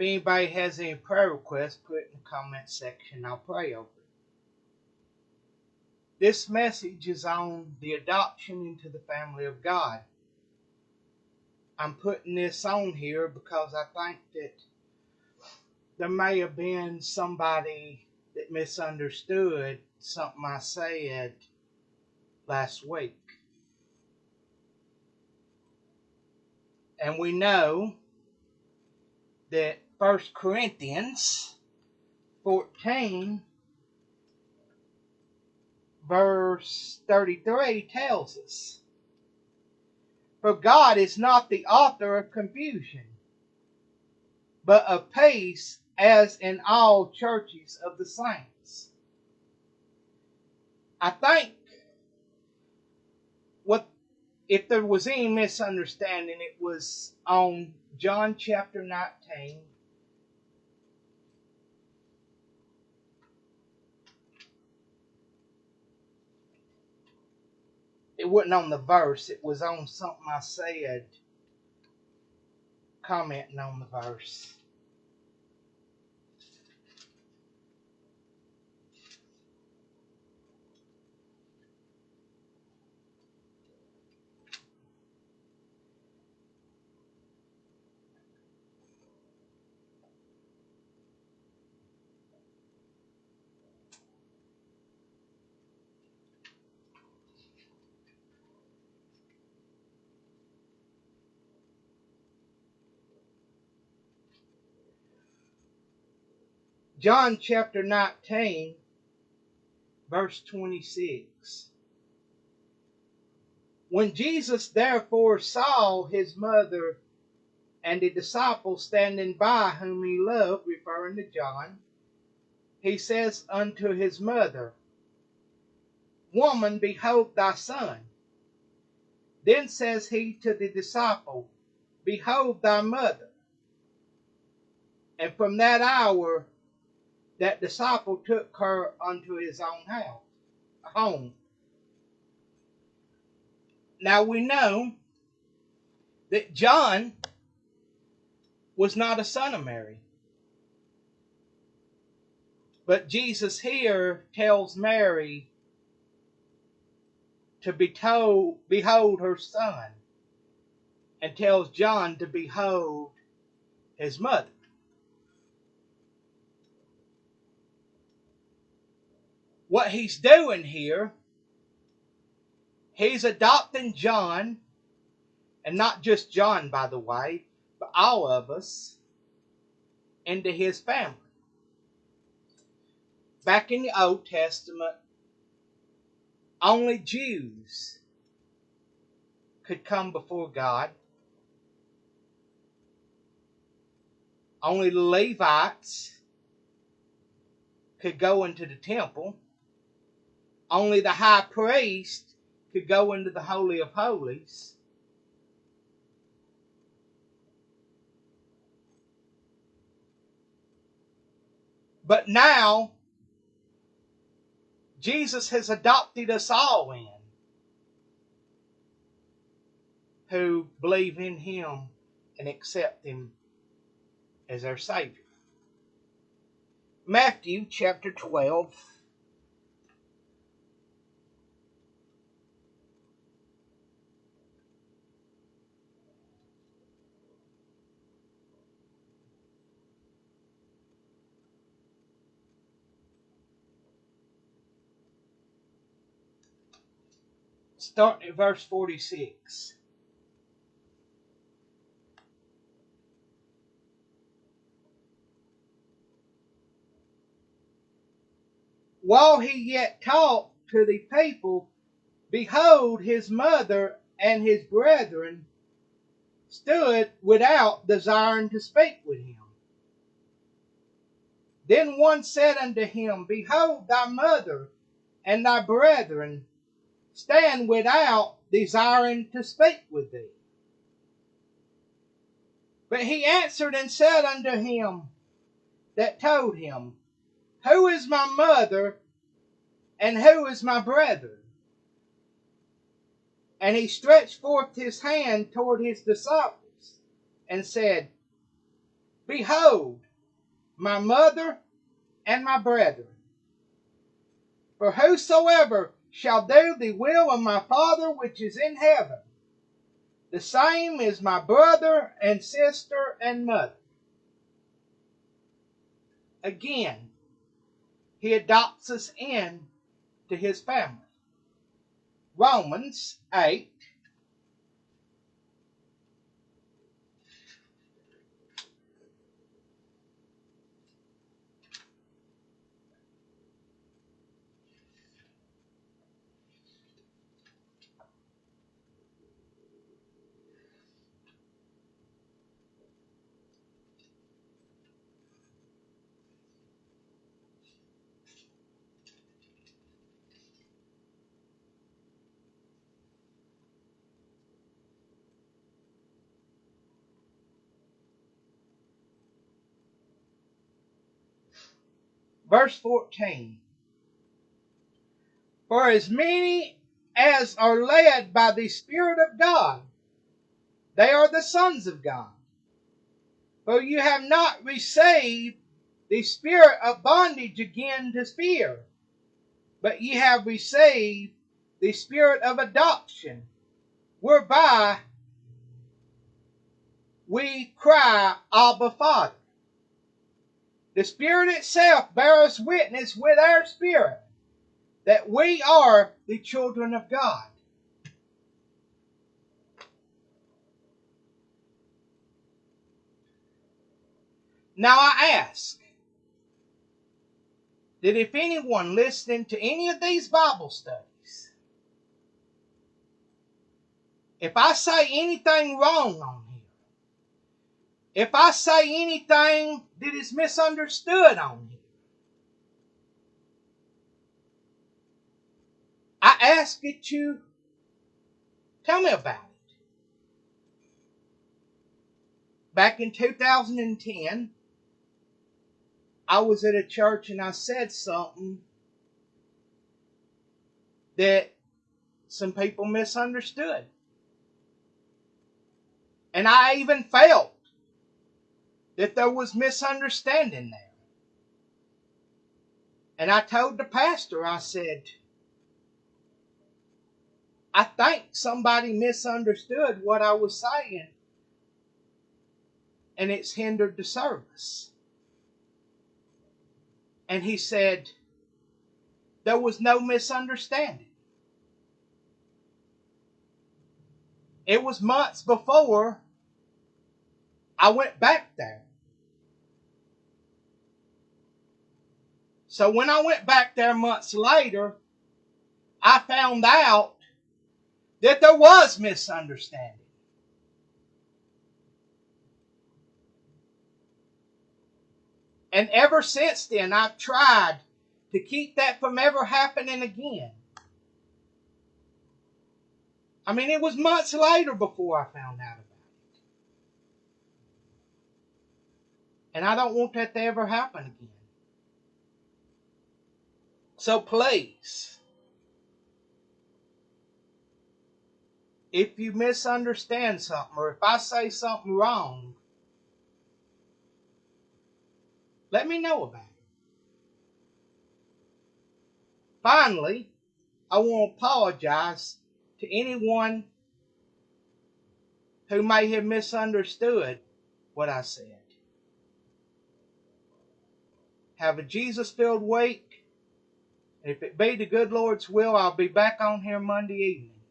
anybody has any prayer requests, put it in the comment section. I'll pray over it. This message is on the adoption into the family of God. I'm putting this on here because I think that there may have been somebody that misunderstood something I said last week. And we know that 1 Corinthians 14 verse 33 tells us, "For God is not the author of confusion, but of peace, as in all churches of the saints." I think if there was any misunderstanding, it was on John chapter 19. It wasn't on the verse, it was on something I said, commenting on the verse. John chapter 19, verse 26. "When Jesus therefore saw his mother and the disciples standing by whom he loved," referring to John, "he says unto his mother, Woman, behold thy son. Then says he to the disciple, Behold thy mother. And from that hour, that disciple took her unto his own home." Now we know that John was not a son of Mary. But Jesus here tells Mary to behold her son, and tells John to behold his mother. What he's doing here, he's adopting John, and not just John, by the way, but all of us, into his family. Back in the Old Testament, only Jews could come before God. Only the Levites could go into the temple. Only the high priest could go into the Holy of Holies. But now, Jesus has adopted us all in, who believe in him and accept him as our Savior. Matthew chapter 12. Starting at verse 46. "While he yet talked to the people, behold, his mother and his brethren stood without, desiring to speak with him. Then one said unto him, Behold, thy mother and thy brethren stand without, desiring to speak with thee. But he answered and said unto him that told him, Who is my mother, and who is my brethren? And he stretched forth his hand toward his disciples, and said, Behold, my mother and my brethren. For whosoever shall do the will of my Father which is in heaven, the same is my brother and sister and mother. Again, he adopts us in to his family. Romans 8. Verse 14. For as many as are led by the Spirit of God, they are the sons of God. For you have not received the spirit of bondage again to fear, but ye have received the spirit of adoption, whereby we cry, Abba, Father. The Spirit itself bears witness with our spirit that we are the children of God. Now I ask that if anyone listening to any of these Bible studies, if I say anything wrong on here, if I say anything that is misunderstood on here, I ask that you tell me about it. Back in 2010, I was at a church and I said something that some people misunderstood. And I even felt that there was misunderstanding there. And I told the pastor, I said, I think somebody misunderstood what I was saying, and it's hindered the service. And he said, there was no misunderstanding. It was months before I went back there. So when I went back there months later, I found out that there was misunderstanding. And ever since then, I've tried to keep that from ever happening again. I mean, it was months later before I found out about it. And I don't want that to ever happen again. So please, if you misunderstand something, or if I say something wrong, let me know about it. Finally, I want to apologize to anyone who may have misunderstood what I said. Have a Jesus-filled week. If it be the good Lord's will, I'll be back on here Monday evening.